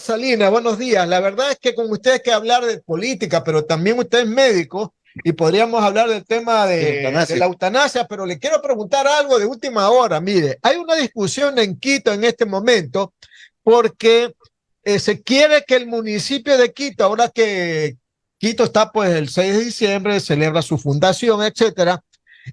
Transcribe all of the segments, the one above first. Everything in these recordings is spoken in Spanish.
Doctor Salinas, buenos días. La verdad es que con usted hay que hablar de política, pero también usted es médico y podríamos hablar del tema de la eutanasia, pero le quiero preguntar algo de última hora. Mire, hay una discusión en Quito en este momento porque se quiere que el municipio de Quito, ahora que Quito está pues el 6 de diciembre, celebra su fundación, etcétera,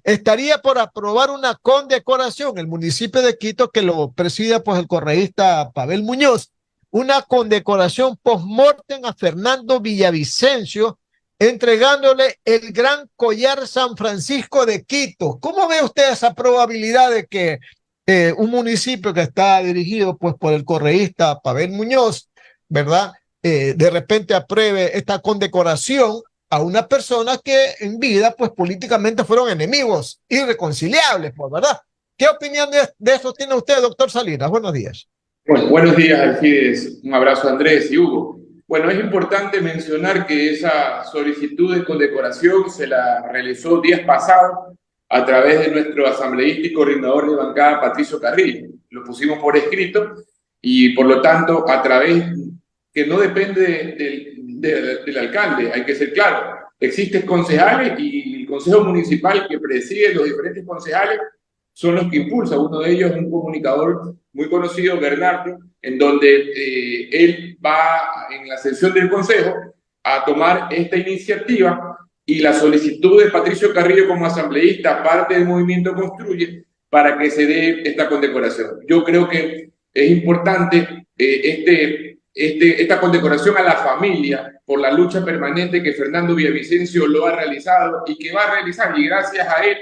estaría por aprobar una condecoración, el municipio de Quito, que lo preside pues el correísta Pavel Muñoz, una condecoración post-mortem a Fernando Villavicencio, entregándole el Gran Collar San Francisco de Quito. ¿Cómo ve usted esa probabilidad de que un municipio que está dirigido pues por el correísta Pavel Muñoz, ¿verdad? De repente apruebe esta condecoración a una persona que en vida, pues políticamente fueron enemigos irreconciliables, pues, ¿verdad? ¿Qué opinión de eso tiene usted, doctor Salinas? Buenos días. Bueno, buenos días, Alcides. Un abrazo a Andrés y Hugo. Bueno, es importante mencionar que esa solicitud de condecoración se la realizó días pasados a través de nuestro asambleísta y coordinador de bancada, Patricio Carrillo. Lo pusimos por escrito y, por lo tanto, a través que no depende del alcalde, hay que ser claro. Existen concejales y el Consejo Municipal que preside los diferentes concejales son los que impulsan. Uno de ellos es un comunicador muy conocido, Bernardo, en donde él va en la sesión del Consejo a tomar esta iniciativa y la solicitud de Patricio Carrillo como asambleísta, parte del movimiento Construye, para que se dé esta condecoración. Yo creo que es importante esta condecoración a la familia por la lucha permanente que Fernando Villavicencio lo ha realizado y que va a realizar, y gracias a él,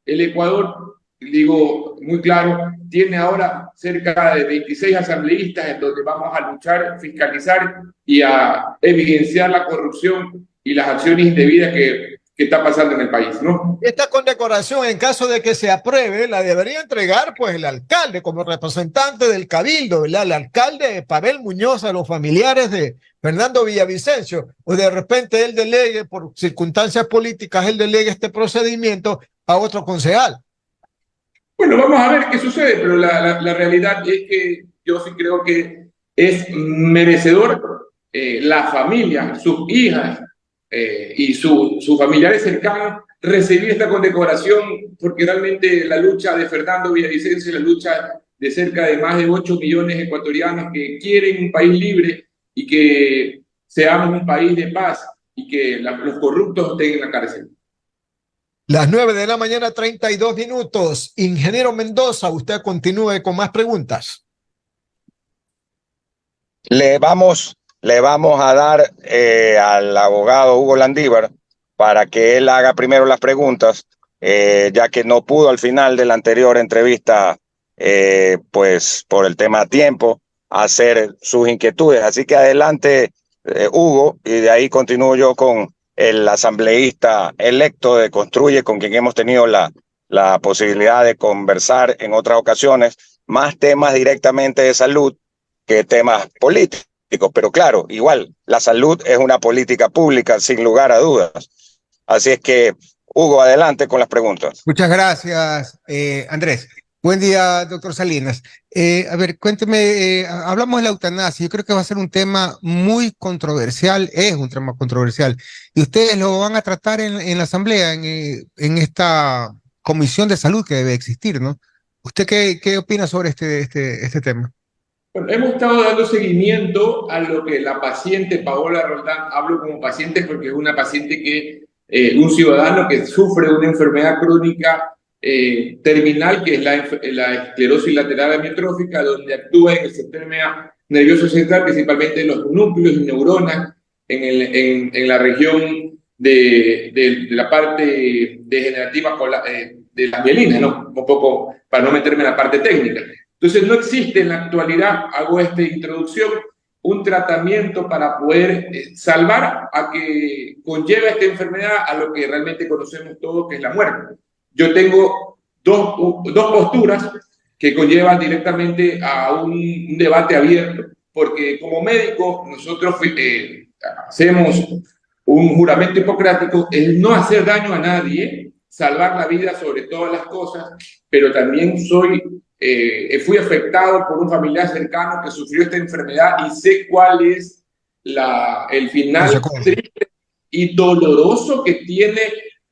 el Ecuador, digo muy claro, tiene ahora cerca de 26 asambleístas en donde vamos a luchar, fiscalizar y a evidenciar la corrupción y las acciones indebidas que está pasando en el país, ¿no? Esta condecoración, en caso de que se apruebe, la debería entregar pues el alcalde como representante del cabildo, ¿verdad? El alcalde Pavel Muñoz a los familiares de Fernando Villavicencio, o de repente él delegue, por circunstancias políticas, él delegue este procedimiento a otro concejal. Bueno, vamos a ver qué sucede, pero la realidad es que yo sí creo que es merecedor la familia, sus hijas y sus familiares cercanos recibir esta condecoración, porque realmente la lucha de Fernando Villavicencio, la lucha de cerca de más de 8 millones de ecuatorianos que quieren un país libre y que seamos un país de paz y que los corruptos estén en la cárcel. Las 9 de la mañana, 32 minutos. Ingeniero Mendoza, usted continúe con más preguntas. Le vamos a dar al abogado Hugo Landívar para que él haga primero las preguntas, ya que no pudo al final de la anterior entrevista, pues por el tema tiempo, hacer sus inquietudes. Así que adelante, Hugo, y de ahí continúo yo con el asambleísta electo de Construye, con quien hemos tenido la posibilidad de conversar en otras ocasiones, más temas directamente de salud que temas políticos. Pero claro, igual, la salud es una política pública, sin lugar a dudas. Así es que, Hugo, adelante con las preguntas. Muchas gracias, Andrés. Buen día, doctor Salinas. A ver, cuénteme, hablamos de la eutanasia. Yo creo que va a ser un tema muy controversial, es un tema controversial. Y ustedes lo van a tratar en la Asamblea, en esta comisión de salud que debe existir, ¿no? ¿Usted qué opina sobre este tema? Bueno, hemos estado dando seguimiento a lo que la paciente Paola Roldán, hablo como paciente porque es una paciente un ciudadano que sufre una enfermedad crónica terminal, que es la esclerosis lateral amiotrófica, donde actúa en el sistema nervioso central, principalmente en los núcleos y neuronas, en la región de la parte degenerativa de las mielinas, ¿no? Un poco para no meterme en la parte técnica. Entonces, no existe en la actualidad, hago esta introducción, un tratamiento para poder salvar a que conlleva esta enfermedad a lo que realmente conocemos todos, que es la muerte. Yo tengo dos posturas que conllevan directamente a un debate abierto, porque como médico nosotros hacemos un juramento hipocrático, el no hacer daño a nadie, salvar la vida sobre todas las cosas, pero también soy fui afectado por un familiar cercano que sufrió esta enfermedad y sé cuál es el final triste y doloroso que tiene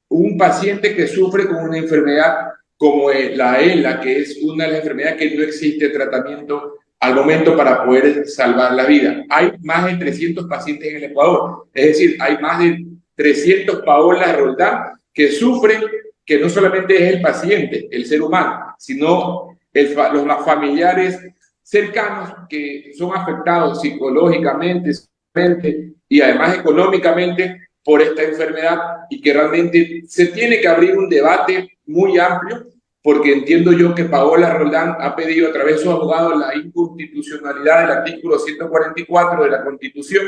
un paciente que sufre con una enfermedad como la ELA, que es una de las enfermedades que no existe tratamiento al momento para poder salvar la vida. Hay más de 300 pacientes en el Ecuador, es decir, hay más de 300 Paola Roldán que sufren, que no solamente es el paciente, el ser humano, sino los familiares cercanos que son afectados psicológicamente y además económicamente por esta enfermedad, y que realmente se tiene que abrir un debate muy amplio, porque entiendo yo que Paola Roldán ha pedido a través de su abogado la inconstitucionalidad del artículo 144 de la Constitución,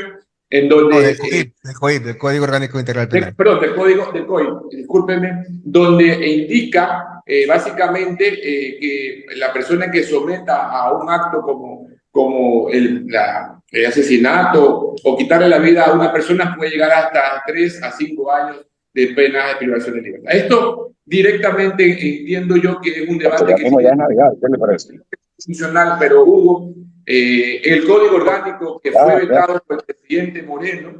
en donde... del Código Orgánico Integral Penal. Perdón, del código, discúlpenme, donde indica básicamente que la persona que someta a un acto como el asesinato o quitarle la vida a una persona puede llegar hasta 3 a 5 años de pena de privación de libertad. Esto directamente entiendo yo que es un debate que ya es Navidad, ¿qué le parece? Funcional, pero hubo el código orgánico que fue vetado por el presidente Moreno,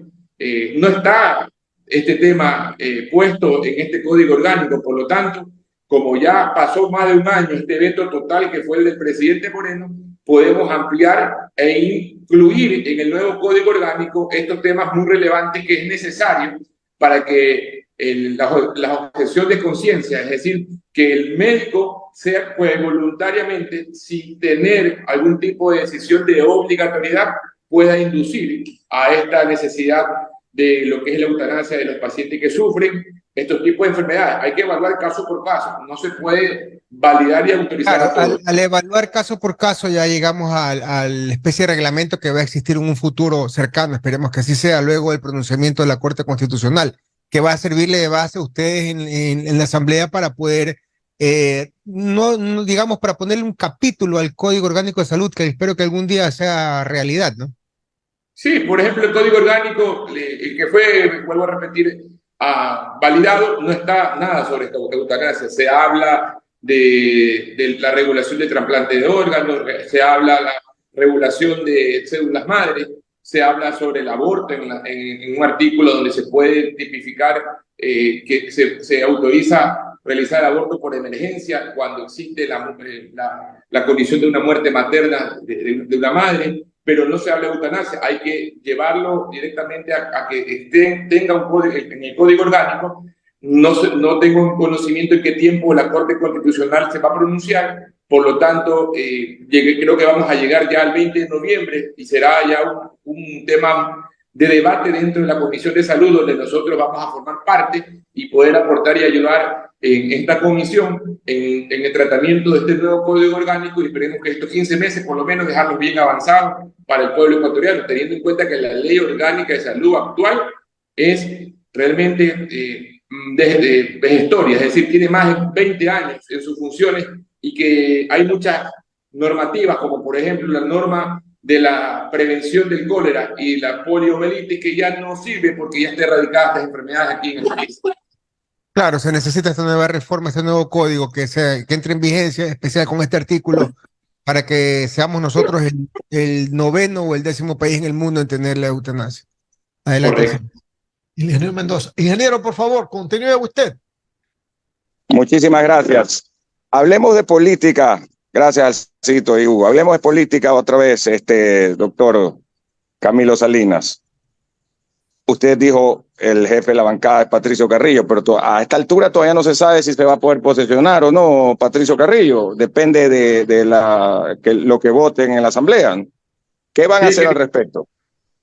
no está este tema puesto en este código orgánico. Por lo tanto, como ya pasó más de un año este veto total que fue el del presidente Moreno, podemos ampliar e incluir en el nuevo código orgánico estos temas muy relevantes que es necesario para que la objeción de conciencia, es decir, que el médico sea voluntariamente, sin tener algún tipo de decisión de obligatoriedad, pueda inducir a esta necesidad de lo que es la eutanasia de los pacientes que sufren estos tipos de enfermedades. Hay que evaluar caso por caso, no se puede validar y autorizar. Claro, al evaluar caso por caso ya llegamos a la especie de reglamento que va a existir en un futuro cercano, esperemos que así sea, luego del pronunciamiento de la Corte Constitucional, que va a servirle de base a ustedes en la Asamblea para poder, no digamos, para ponerle un capítulo al Código Orgánico de Salud, que espero que algún día sea realidad, ¿no? Sí, por ejemplo, el Código Orgánico, el que fue, vuelvo a repetir, validado, no está nada sobre esta eutanasia. Se habla de la regulación de trasplante de órganos, se habla de la regulación de células madres, se habla sobre el aborto en un artículo donde se puede tipificar que se autoriza realizar el aborto por emergencia cuando existe la condición de una muerte materna de una madre, pero no se habla de eutanasia. Hay que llevarlo directamente a que tenga un código, en el código orgánico. No tengo un conocimiento en qué tiempo la Corte Constitucional se va a pronunciar, por lo tanto, creo que vamos a llegar ya al 20 de noviembre y será ya un tema de debate dentro de la Comisión de Salud, donde nosotros vamos a formar parte y poder aportar y ayudar en esta comisión en el tratamiento de este nuevo código orgánico, y esperemos que estos 15 meses por lo menos dejarlos bien avanzados para el pueblo ecuatoriano, teniendo en cuenta que la ley orgánica de salud actual es realmente vejestoria, es decir, tiene más de 20 años en sus funciones y que hay muchas normativas, como por ejemplo la norma de la prevención del cólera y la poliomielitis, que ya no sirve porque ya está erradicada estas enfermedades aquí en el país. Claro, se necesita esta nueva reforma, este nuevo código que entre en vigencia, especial con este artículo, para que seamos nosotros el 9º o el 10º país en el mundo en tener la eutanasia. Adelante. Ingeniero Mendoza. Ingeniero, por favor, continúe usted. Muchísimas gracias. Hablemos de política. Gracias, Cito y Hugo. Hablemos de política otra vez, doctor Camilo Salinas. Usted dijo el jefe de la bancada es Patricio Carrillo, pero a esta altura todavía no se sabe si se va a poder posesionar o no Patricio Carrillo. Depende de lo que voten en la Asamblea. ¿Qué van a hacer al respecto?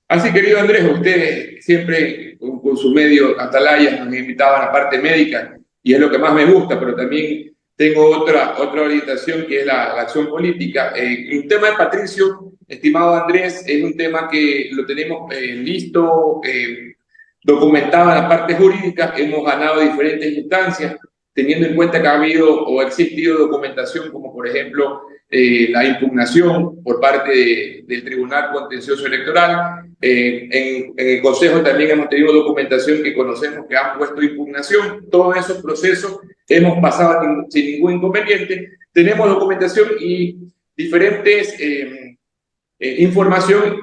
Así, querido Andrés, usted siempre con su medio Atalaya nos invitaba a la parte médica y es lo que más me gusta, pero también tengo otra orientación que es la acción política. El tema de Patricio, estimado Andrés, es un tema que lo tenemos listo, documentado en la parte jurídica. Hemos ganado diferentes instancias, teniendo en cuenta que ha habido o ha existido documentación, como por ejemplo la impugnación por parte del Tribunal Contencioso Electoral. En el Consejo también hemos tenido documentación que conocemos que han puesto impugnación. Todos esos procesos hemos pasado sin ningún inconveniente. Tenemos documentación y diferentes información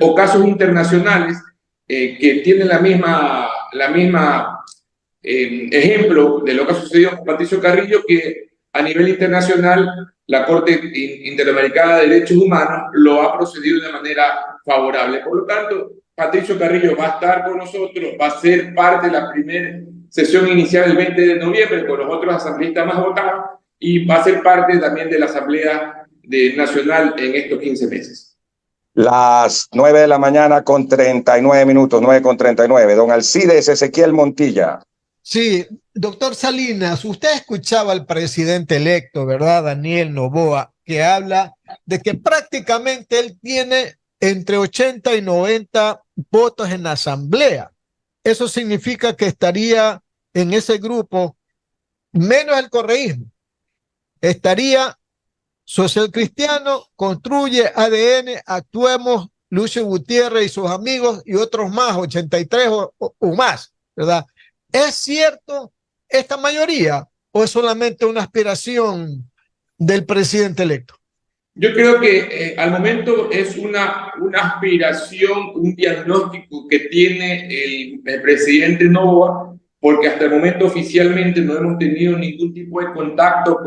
o casos internacionales que tienen la misma ejemplo de lo que ha sucedido con Patricio Carrillo, que a nivel internacional la Corte Interamericana de Derechos Humanos lo ha procedido de manera favorable. Por lo tanto, Patricio Carrillo va a estar con nosotros, va a ser parte de la primera sesión inicial el 20 de noviembre con los otros asambleístas más votados y va a ser parte también de la Asamblea Nacional en estos 15 meses. Las 9 de la mañana con 39 minutos, 9:39. Don Alcides Ezequiel Montilla. Sí, doctor Salinas, usted escuchaba al presidente electo, ¿verdad? Daniel Noboa, que habla de que prácticamente él tiene entre 80 y 90 votos en la asamblea. Eso significa que estaría en ese grupo menos el correísmo. Estaría Social Cristiano, Construye, ADN, Actuemos, Lucio Gutiérrez y sus amigos y otros más, 83 o más, ¿verdad? ¿Es cierto esta mayoría o es solamente una aspiración del presidente electo? Yo creo que al momento es una aspiración, un diagnóstico que tiene el presidente Noboa, porque hasta el momento oficialmente no hemos tenido ningún tipo de contacto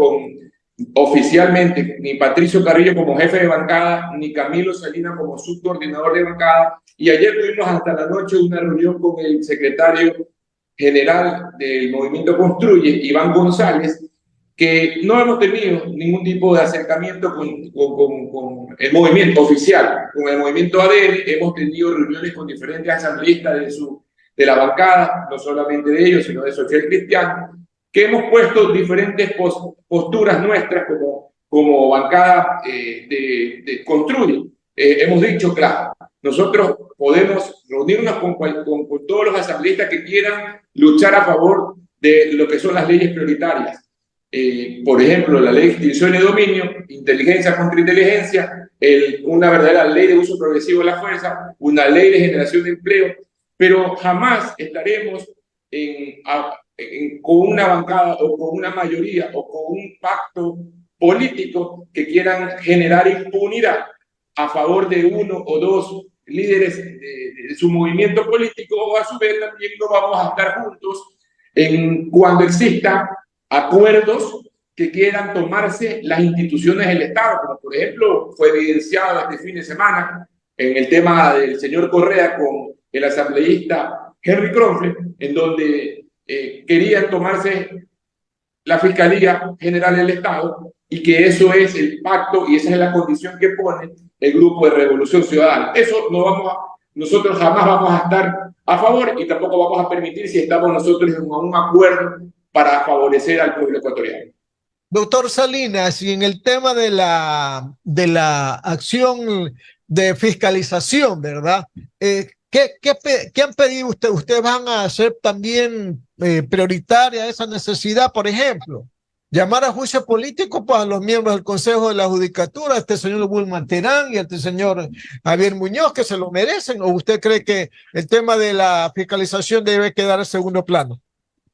oficialmente, ni Patricio Carrillo como jefe de bancada, ni Camilo Salinas como subcoordinador de bancada. Y ayer tuvimos hasta la noche una reunión con el secretario general del Movimiento Construye, Iván González, que no hemos tenido ningún tipo de acercamiento con el movimiento oficial, con el movimiento ADN. Hemos tenido reuniones con diferentes asambleístas de la bancada, no solamente de ellos, sino de Social Cristiano, que hemos puesto diferentes posturas nuestras como bancada de Construye. Hemos dicho, claro, nosotros podemos reunirnos con todos los asambleístas que quieran luchar a favor de lo que son las leyes prioritarias. Por ejemplo, la ley de extinción de dominio, inteligencia contra inteligencia, una verdadera ley de uso progresivo de la fuerza, una ley de generación de empleo, pero jamás estaremos con una bancada o con una mayoría o con un pacto político que quieran generar impunidad a favor de uno o dos líderes de su movimiento político, o a su vez también no vamos a estar juntos cuando existan acuerdos que quieran tomarse las instituciones del Estado, como por ejemplo fue evidenciado este fin de semana en el tema del señor Correa con el asambleísta Henry Kronfle, en donde querían tomarse la Fiscalía General del Estado, y que eso es el pacto y esa es la condición que pone el Grupo de Revolución Ciudadana. Eso nosotros jamás vamos a estar a favor y tampoco vamos a permitir si estamos nosotros en un acuerdo para favorecer al pueblo ecuatoriano. Doctor Salinas, y en el tema de la acción de fiscalización, ¿verdad? ¿Qué han pedido ustedes? ¿Ustedes van a hacer también prioritaria esa necesidad, por ejemplo? Llamar a juicio político pues, a los miembros del Consejo de la Judicatura, a este señor Wilman Terán y a este señor Javier Muñoz, que se lo merecen, ¿o usted cree que el tema de la fiscalización debe quedar en segundo plano?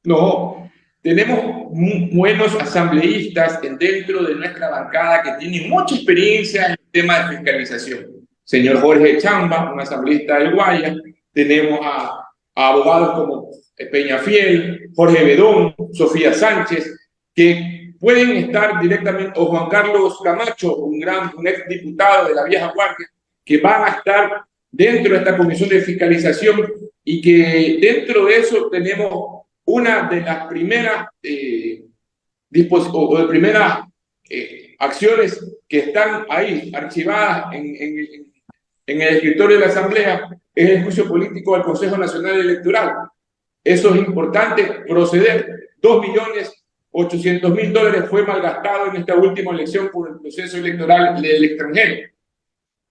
No, tenemos buenos asambleístas dentro de nuestra bancada que tienen mucha experiencia en el tema de fiscalización. Señor Jorge Chamba, un asambleísta del Guaya, tenemos a abogados como Peñafiel, Jorge Bedón, Sofía Sánchez, que pueden estar directamente, o Juan Carlos Camacho, un ex diputado de la vieja guardia, que van a estar dentro de esta comisión de fiscalización, y que dentro de eso tenemos una de las primeras acciones que están ahí archivadas en el escritorio de la Asamblea, es el juicio político al Consejo Nacional Electoral. Eso es importante proceder. $2.800.000 fue malgastado en esta última elección por el proceso electoral del extranjero.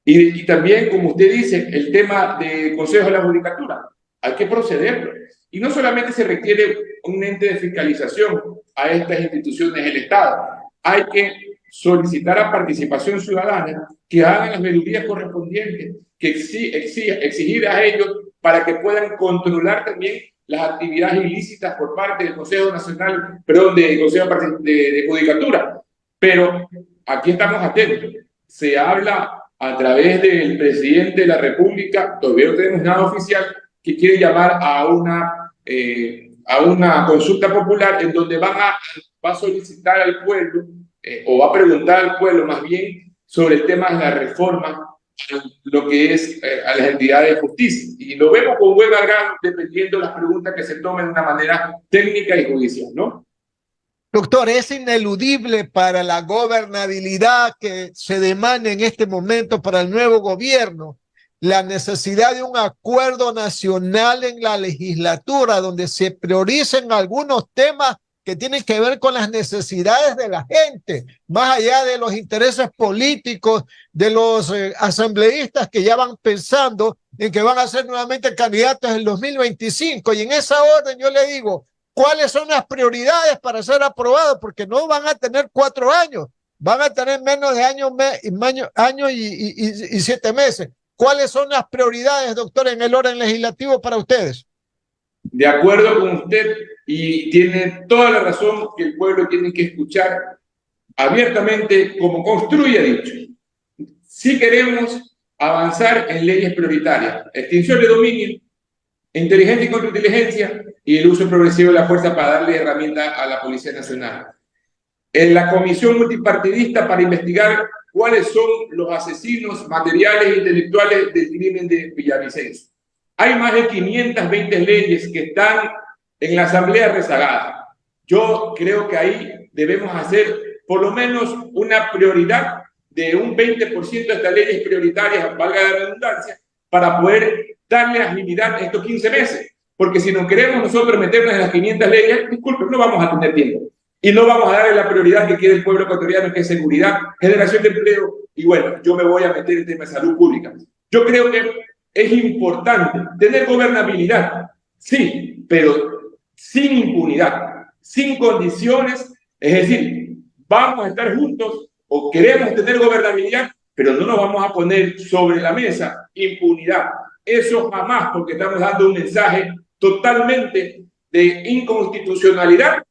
Y también, como usted dice, el tema del Consejo de la Judicatura. Hay que procederlo. Y no solamente se requiere un ente de fiscalización a estas instituciones del Estado. Hay que solicitar a Participación Ciudadana que hagan las vedurías correspondientes, que exigir a ellos para que puedan controlar también las actividades ilícitas por parte del Consejo Nacional, perdón, del Consejo de Judicatura. Pero aquí estamos atentos. Se habla a través del presidente de la República, todavía no tenemos nada oficial, que quiere llamar a una consulta popular en donde va a solicitar al pueblo, o va a preguntar al pueblo más bien, sobre el tema de la reforma a lo que es a las entidades de justicia. Y lo vemos con buen agrado dependiendo de las preguntas que se tomen de una manera técnica y judicial, ¿no? Doctor, es ineludible para la gobernabilidad que se demanda en este momento para el nuevo gobierno la necesidad de un acuerdo nacional en la legislatura donde se prioricen algunos temas que tienen que ver con las necesidades de la gente, más allá de los intereses políticos de los asambleístas que ya van pensando en que van a ser nuevamente candidatos en el 2025. Y en esa orden yo le digo, ¿cuáles son las prioridades para ser aprobados? Porque no van a tener 4 años, van a tener menos de año y 7 meses. ¿Cuáles son las prioridades, doctor, en el orden legislativo para ustedes? De acuerdo con usted, y tiene toda la razón, que el pueblo tiene que escuchar abiertamente, como Construye ha dicho. Si queremos avanzar en leyes prioritarias, extinción de dominio, inteligencia y contrainteligencia, y el uso progresivo de la fuerza para darle herramientas a la Policía Nacional. En la comisión multipartidista para investigar cuáles son los asesinos materiales e intelectuales del crimen de Villavicencio. Hay más de 520 leyes que están en la Asamblea rezagada. Yo creo que ahí debemos hacer por lo menos una prioridad de un 20% de estas leyes prioritarias, valga la redundancia, para poder darle agilidad a estos 15 meses. Porque si no queremos nosotros meternos en las 500 leyes, disculpen, no vamos a tener tiempo. Y no vamos a darle la prioridad que quiere el pueblo ecuatoriano, que es seguridad, generación de empleo. Y bueno, yo me voy a meter en tema de salud pública. Yo creo que es importante tener gobernabilidad, sí, pero sin impunidad, sin condiciones. Es decir, vamos a estar juntos o queremos tener gobernabilidad, pero no nos vamos a poner sobre la mesa impunidad. Eso jamás, porque estamos dando un mensaje totalmente de inconstitucionalidad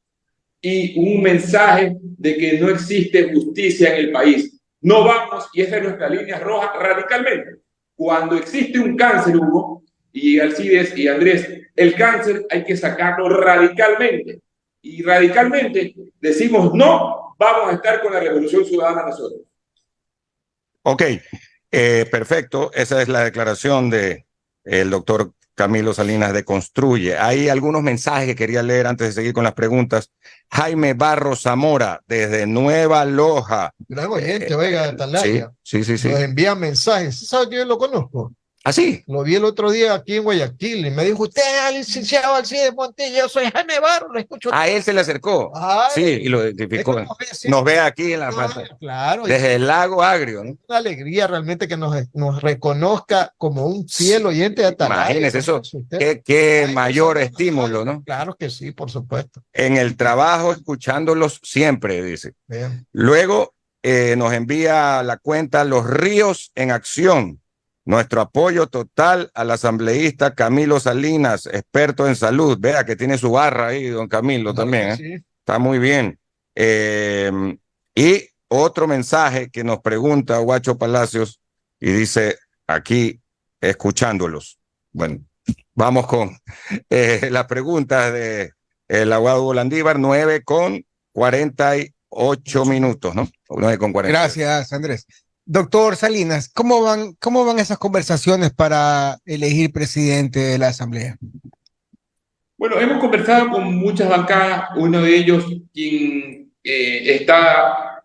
y un mensaje de que no existe justicia en el país. No vamos, y esa es nuestra línea roja, radicalmente. Cuando existe un cáncer, Hugo, y Alcides y Andrés, el cáncer hay que sacarlo radicalmente. Y radicalmente decimos no, vamos a estar con la Revolución Ciudadana nosotros. Ok, perfecto. Esa es la declaración del doctor Camilo Salinas de Construye. Hay algunos mensajes que quería leer antes de seguir con las preguntas. Jaime Barros Zamora, desde Nueva Loja. Gran oyente, oiga, de Atalaya. Sí. Nos envía mensajes. ¿Sabe que yo lo conozco? ¿Ah, sí? Lo vi el otro día aquí en Guayaquil y me dijo, usted es el licenciado Alcides Montilla, yo soy Jaime Barros, lo escucho. A él se le acercó. Ay, sí, y lo identificó. Nos ve aquí en la pantalla. Claro. Desde el Lago Agrio, ¿no? Es una alegría realmente que nos reconozca como un fiel oyente de Atalaya. Imagínese eso. Qué mayor estímulo, ¿no? Claro que sí, por supuesto. En el trabajo, escuchándolos siempre, dice. Bien. Luego nos envía la cuenta Los Ríos en Acción. Nuestro apoyo total al asambleísta Camilo Salinas, experto en salud. Vea que tiene su barra ahí, don Camilo, también. Sí. Está muy bien. Y otro mensaje que nos pregunta Guacho Palacios y dice aquí, escuchándolos. Bueno, vamos con las preguntas del abogado Hugo Landívar, 9:48, ¿no? 9:40. Gracias, Andrés. Doctor Salinas, ¿cómo van esas conversaciones para elegir presidente de la Asamblea? Bueno, hemos conversado con muchas bancadas. Uno de ellos, quien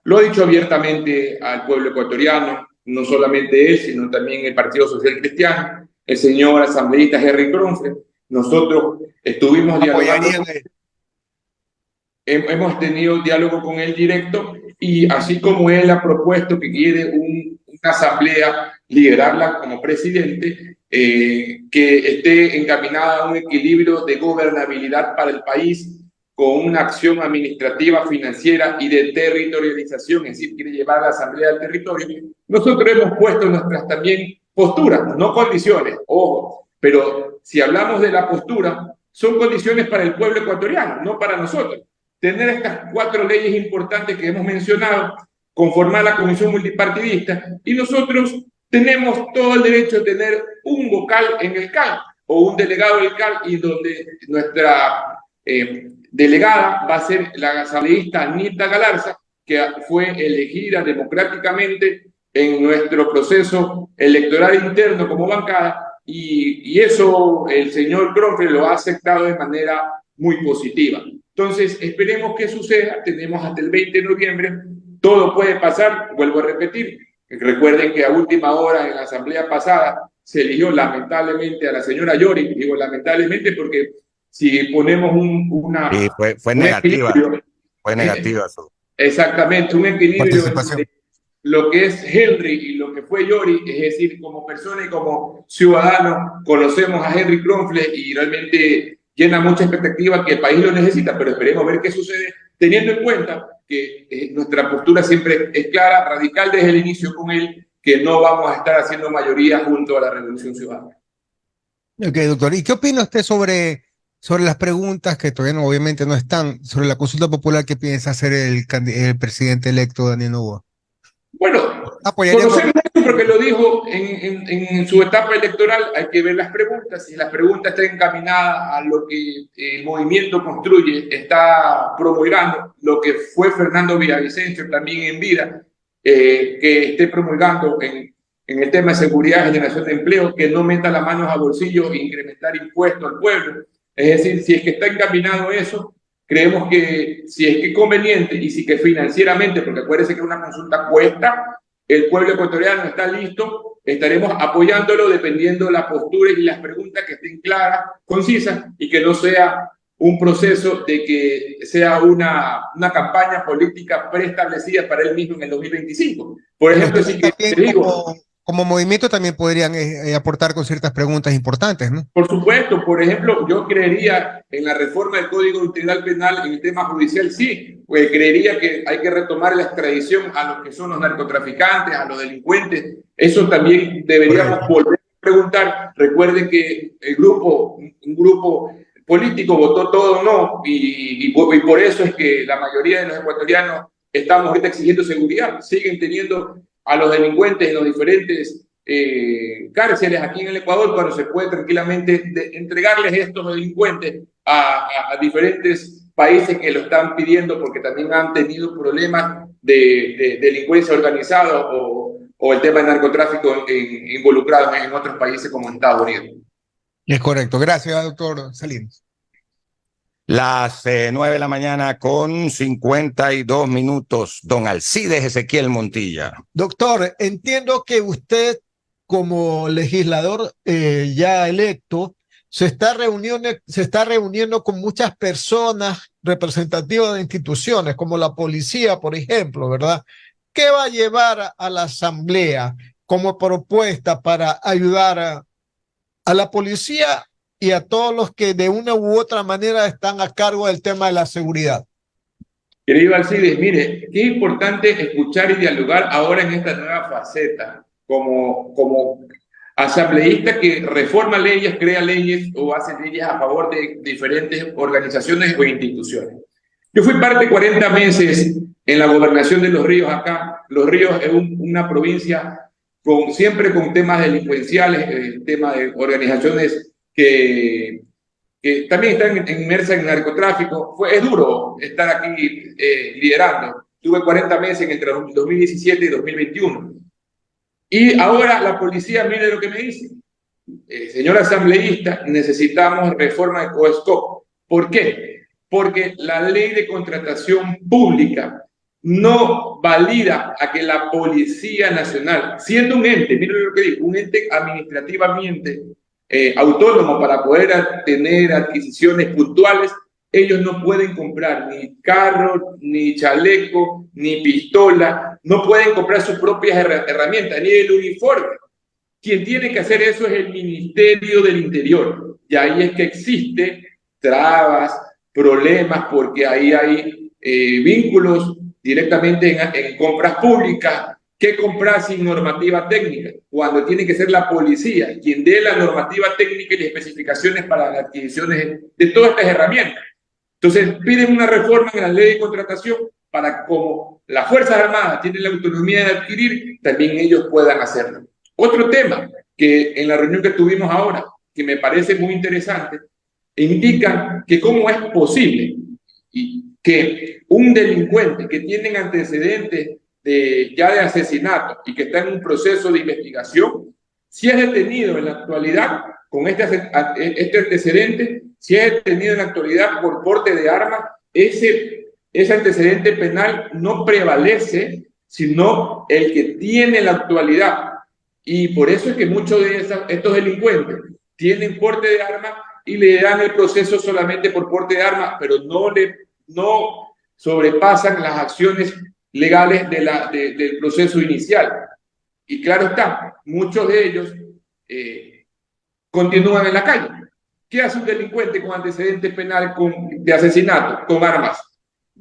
lo ha dicho abiertamente al pueblo ecuatoriano, no solamente él, sino también el Partido Social Cristiano, el señor asambleísta Henry Kronfeld. Nosotros estuvimos dialogando. Hemos tenido diálogo con él directo y así como él ha propuesto que quiere una asamblea, liderarla como presidente, que esté encaminada a un equilibrio de gobernabilidad para el país, con una acción administrativa, financiera y de territorialización, es decir, quiere llevar a la Asamblea al territorio. Nosotros hemos puesto nuestras también posturas, no condiciones, ojo, pero si hablamos de la postura, son condiciones para el pueblo ecuatoriano, no para nosotros. Tener estas 4 leyes importantes que hemos mencionado, conformar la comisión multipartidista, y nosotros tenemos todo el derecho de tener un vocal en el CAL o un delegado del CAL, y donde nuestra delegada va a ser la asambleísta Anita Galarza, que fue elegida democráticamente en nuestro proceso electoral interno como bancada, y eso el señor Cronfle lo ha aceptado de manera muy positiva. Entonces, esperemos que suceda. Tenemos hasta el 20 de noviembre. Todo puede pasar, vuelvo a repetir. Recuerden que a última hora en la asamblea pasada se eligió lamentablemente a la señora Yori. Digo lamentablemente porque si ponemos una... Sí, fue negativa. Fue negativa eso. Exactamente, un equilibrio entre lo que es Henry y lo que fue Yori, es decir, como persona y como ciudadano, conocemos a Henry Cronfle y realmente llena mucha expectativa que el país lo necesita, pero esperemos ver qué sucede, teniendo en cuenta que nuestra postura siempre es clara, radical desde el inicio con él, que no vamos a estar haciendo mayoría junto a la Revolución Ciudadana. Ok, doctor. ¿Y qué opina usted sobre las preguntas que todavía no, obviamente no están, sobre la consulta popular que piensa hacer el presidente electo Daniel Noboa? Bueno, conocemos esto porque lo dijo en su etapa electoral. Hay que ver las preguntas. Si las preguntas están encaminadas a lo que el movimiento Construye está promulgando, lo que fue Fernando Villavicencio también en vida, que esté promulgando en el tema de seguridad, generación de empleo, que no meta las manos a bolsillo e incrementar impuestos al pueblo. Es decir, si es que está encaminado eso, creemos que si es que es conveniente y si que financieramente, porque acuérdense que una consulta cuesta, el pueblo ecuatoriano está listo, estaremos apoyándolo dependiendo de la postura y las preguntas que estén claras, concisas, y que no sea un proceso de que sea una campaña política preestablecida para él mismo en el 2025. Por ejemplo, si que te digo... Como movimiento también podrían aportar con ciertas preguntas importantes, ¿no? Por supuesto, por ejemplo, yo creería en la reforma del Código Integral Penal en el tema judicial, sí, pues creería que hay que retomar la extradición a los que son los narcotraficantes, a los delincuentes. Eso también deberíamos volver a preguntar. Recuerden que un grupo político votó todo no, y por eso es que la mayoría de los ecuatorianos estamos ahorita exigiendo seguridad. Siguen teniendo a los delincuentes en los diferentes cárceles aquí en el Ecuador, cuando se puede tranquilamente entregarles estos delincuentes a diferentes países que lo están pidiendo porque también han tenido problemas de delincuencia organizada o el tema de narcotráfico involucrado en otros países como Estados Unidos. Es correcto. Gracias, doctor Salinas. Las 9 de la mañana con 52 minutos. Don Alcides Ezequiel Montilla. Doctor, entiendo que usted como legislador ya electo se está reuniendo con muchas personas representativas de instituciones como la policía, por ejemplo, ¿verdad? ¿Qué va a llevar a la asamblea como propuesta para ayudar a la policía y a todos los que de una u otra manera están a cargo del tema de la seguridad? Querido Alcides, mire, qué importante escuchar y dialogar ahora en esta nueva faceta, como asambleísta que reforma leyes, crea leyes o hace leyes a favor de diferentes organizaciones o instituciones. Yo fui parte 40 meses en la gobernación de Los Ríos acá. Los Ríos es una provincia siempre con temas delincuenciales, temas de organizaciones que también están inmersas en narcotráfico. Es duro estar aquí liderando. Tuve 40 meses entre 2017 y 2021. Y ahora la policía, mire lo que me dice. Señor asambleísta, necesitamos reforma de COESCOP. ¿Por qué? Porque la ley de contratación pública no valida a que la Policía Nacional, siendo un ente, mire lo que digo, un ente administrativamente autónomo para poder tener adquisiciones puntuales, ellos no pueden comprar ni carro, ni chaleco, ni pistola, no pueden comprar sus propias herramientas, ni el uniforme. Quien tiene que hacer eso es el Ministerio del Interior. Y ahí es que existe trabas, problemas porque ahí hay vínculos directamente en compras públicas. ¿Qué comprar sin normativa técnica? Cuando tiene que ser la policía quien dé la normativa técnica y las especificaciones para las adquisiciones de todas estas herramientas. Entonces piden una reforma en la ley de contratación para como las Fuerzas Armadas tienen la autonomía de adquirir, también ellos puedan hacerlo. Otro tema que en la reunión que tuvimos ahora, que me parece muy interesante, indican que cómo es posible que un delincuente que tiene antecedentes ya de asesinato y que está en un proceso de investigación, si es detenido en la actualidad con este antecedente, si es detenido en la actualidad por porte de armas, ese antecedente penal no prevalece, sino el que tiene la actualidad. Y por eso es que muchos de estos delincuentes tienen porte de armas y le dan el proceso solamente por porte de armas, pero no sobrepasan las acciones legales del proceso inicial. Y claro está, muchos de ellos continúan en la calle. ¿Qué hace un delincuente con antecedentes penales de asesinato, con armas?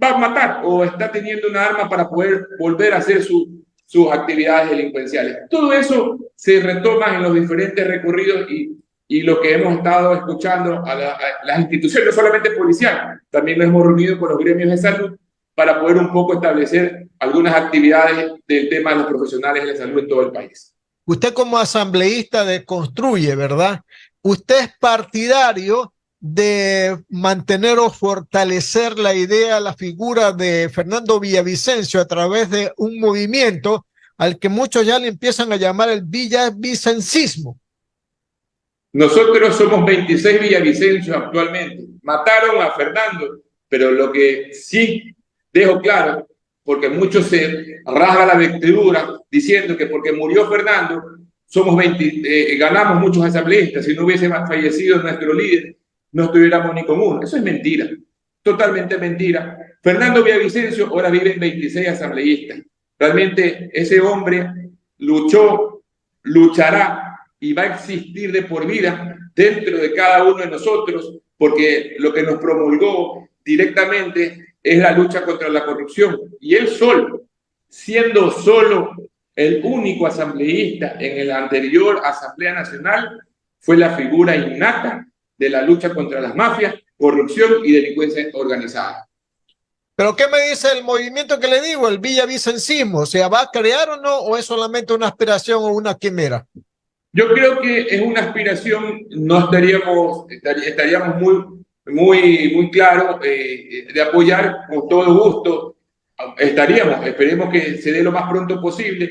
Va a matar o está teniendo una arma para poder volver a hacer sus actividades delincuenciales. Todo eso se retoma en los diferentes recorridos y lo que hemos estado escuchando a las instituciones, no solamente policiales, también nos hemos reunido con los gremios de salud para poder un poco establecer algunas actividades del tema de los profesionales de la salud en todo el país. Usted como asambleísta de Construye, ¿verdad? Usted es partidario de mantener o fortalecer la idea, la figura de Fernando Villavicencio a través de un movimiento al que muchos ya le empiezan a llamar el villavicencismo. Nosotros somos 26 Villavicencios actualmente. Mataron a Fernando, pero lo que sí dejo claro, porque muchos se rasgan la vestidura diciendo que porque murió Fernando, ganamos muchos asambleístas. Si no hubiese fallecido nuestro líder, no estuviéramos ni con uno. Eso es mentira, totalmente mentira. Fernando Villavicencio ahora vive en 26 asambleístas. Realmente ese hombre luchó, luchará y va a existir de por vida dentro de cada uno de nosotros, porque lo que nos promulgó directamente es la lucha contra la corrupción. Y él solo, siendo solo el único asambleísta en la anterior Asamblea Nacional, fue la figura innata de la lucha contra las mafias, corrupción y delincuencia organizada. ¿Pero qué me dice el movimiento que le digo, el villavicencismo? O sea, ¿va a crear o no, o es solamente una aspiración o una quimera? Yo creo que es una aspiración, no estaríamos muy claros de apoyar con todo gusto. Esperemos que se dé lo más pronto posible.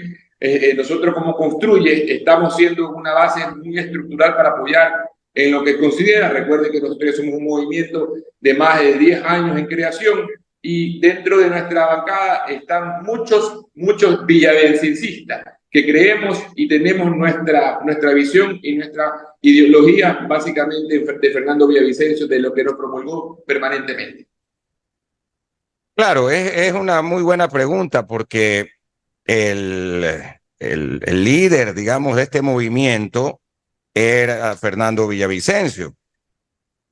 Nosotros como Construye estamos siendo una base muy estructural para apoyar en lo que considera. Recuerde que nosotros somos un movimiento de más de 10 años en creación y dentro de nuestra bancada están muchos villavicencistas que creemos y tenemos nuestra visión y nuestra ideología básicamente de Fernando Villavicencio, de lo que nos promulgó permanentemente. Claro, es una muy buena pregunta porque el líder, digamos, de este movimiento era Fernando Villavicencio.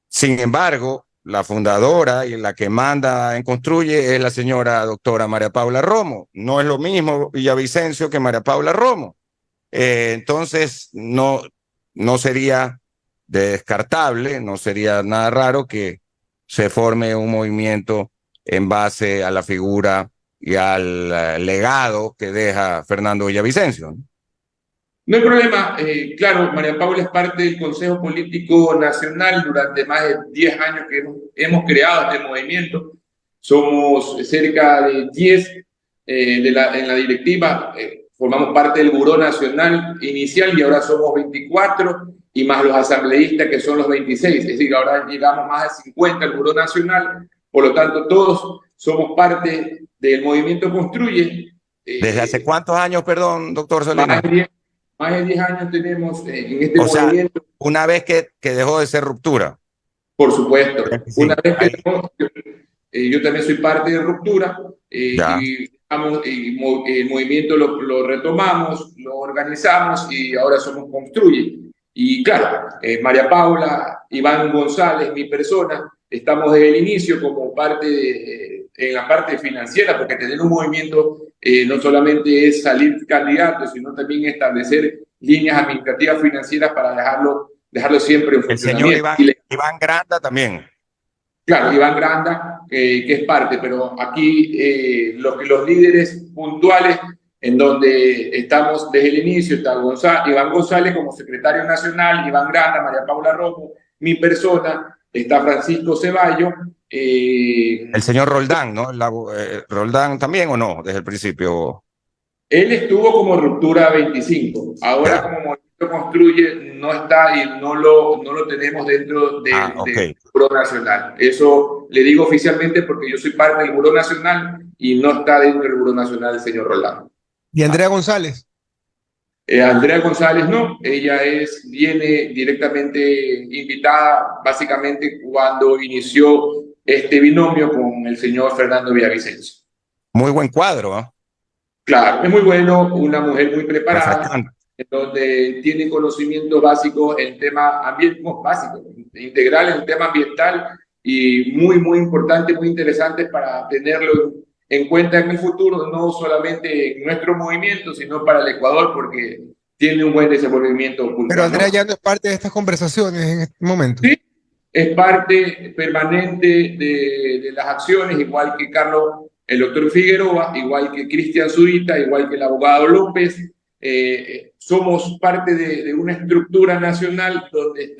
Sin embargo, la fundadora y la que manda en Construye es la señora doctora María Paula Romo. No es lo mismo Villavicencio que María Paula Romo. Entonces, no sería descartable, no sería nada raro que se forme un movimiento en base a la figura y al legado que deja Fernando Villavicencio, ¿no? No hay problema. Claro, María Paula es parte del Consejo Político Nacional durante más de 10 años que hemos creado este movimiento. Somos cerca de 10 en la directiva. Formamos parte del Buró Nacional inicial y ahora somos 24 y más los asambleístas que son los 26. Es decir, ahora llegamos más de 50 al Buró Nacional. Por lo tanto, todos somos parte del movimiento Construye. ¿Desde hace cuántos años, perdón, doctor Salinas? Más de 10 años tenemos en este movimiento. Sea, una vez que dejó de ser Ruptura. Por supuesto. Sí, una vez que dejó, yo también soy parte de Ruptura y el movimiento lo retomamos, lo organizamos y ahora somos Construye. Y claro, María Paula, Iván González, mi persona, estamos desde el inicio como parte en la parte financiera, porque tener un movimiento no solamente es salir candidato, sino también establecer líneas administrativas financieras para dejarlo siempre en funcionamiento. El señor Iván Granda también. Claro, Iván Granda, que es parte, pero aquí los líderes puntuales en donde estamos desde el inicio, está Iván González como secretario nacional, Iván Granda, María Paula Romo, mi persona, está Francisco Ceballos. El señor Roldán, ¿no? ¿Roldán también o no, desde el principio? Él estuvo como Ruptura 25, ahora como Movimiento Construye no está y no lo tenemos dentro del Buró Nacional. Eso le digo oficialmente porque yo soy parte del Buró Nacional y no está dentro del Buró Nacional el señor Roldán. ¿Y Andrea González? Andrea González no, ella viene directamente invitada básicamente cuando inició este binomio con el señor Fernando Villavicencio. Muy buen cuadro, ¿eh? Claro, es muy bueno, una mujer muy preparada, en donde tiene conocimientos básicos en tema ambiental, básicos, integral en el tema ambiental y muy, muy importante, muy interesante para tenerlo en cuenta en el futuro, no solamente en nuestro movimiento, sino para el Ecuador, porque tiene un buen desenvolvimiento cultural. Pero Andrea ya no es parte de estas conversaciones en este momento. Sí, es parte permanente de las acciones, igual que Carlos, el doctor Figueroa, igual que Cristian Zurita, igual que el abogado López. Somos parte de una estructura nacional donde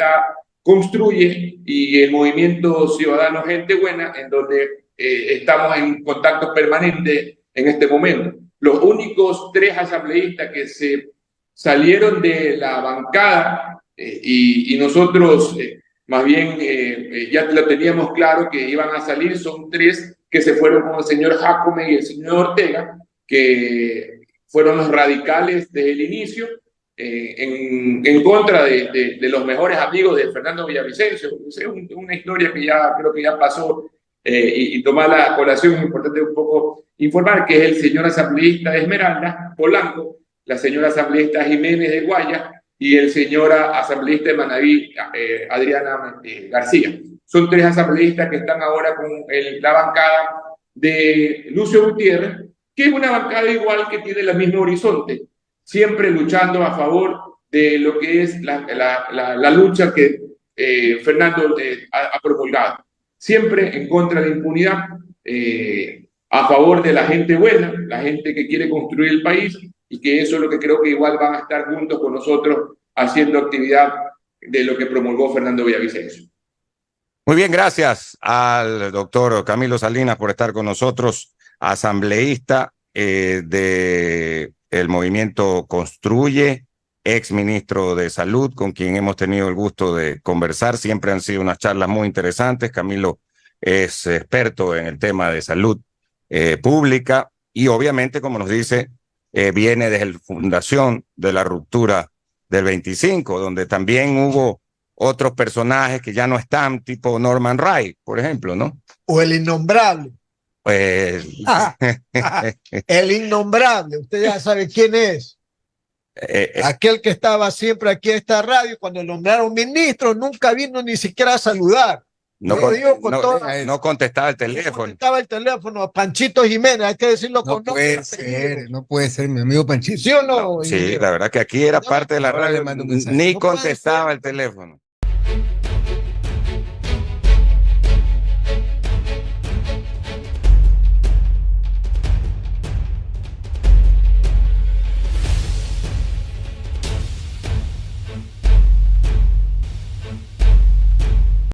construye y el movimiento ciudadano Gente Buena, en donde estamos en contacto permanente en este momento. Los únicos 3 asambleístas que se salieron de la bancada y nosotros más bien ya lo teníamos claro que iban a salir, son 3 que se fueron con el señor Jacome y el señor Ortega, que fueron los radicales desde el inicio, en contra de los mejores amigos de Fernando Villavicencio. Es una historia que ya creo que ya pasó, y tomar la colación es importante un poco informar, que es el señor asambleísta de Esmeralda, Polanco, la señora asambleísta Jiménez de Guaya y el señor asambleísta de Manaví, Adriana García. Son 3 asambleístas que están ahora con la bancada de Lucio Gutiérrez, que es una bancada igual que tiene el mismo horizonte, siempre luchando a favor de lo que es la lucha que Fernando ha promulgado. Siempre en contra de la impunidad, a favor de la gente buena, la gente que quiere construir el país, y que eso es lo que creo que igual van a estar juntos con nosotros haciendo actividad de lo que promulgó Fernando Villavicencio. Muy bien, gracias al doctor Camilo Salinas por estar con nosotros, asambleísta del Movimiento Construye, ex ministro de Salud, con quien hemos tenido el gusto de conversar. Siempre han sido unas charlas muy interesantes. Camilo es experto en el tema de salud pública y obviamente, como nos dice, viene desde la fundación de la Ruptura del 25, donde también hubo otros personajes que ya no están, tipo Norman Wright, por ejemplo, ¿no? O el innombrable. Pues... El innombrable, usted ya sabe quién es. Aquel que estaba siempre aquí en esta radio, cuando nombraron ministro, nunca vino ni siquiera a saludar. No contestaba el teléfono. No contestaba el teléfono. Panchito Jiménez, hay que decirlo con nombre. No puede ser, mi amigo Panchito. ¿Sí o no? Sí, la verdad que aquí era parte de la radio, ni contestaba el teléfono.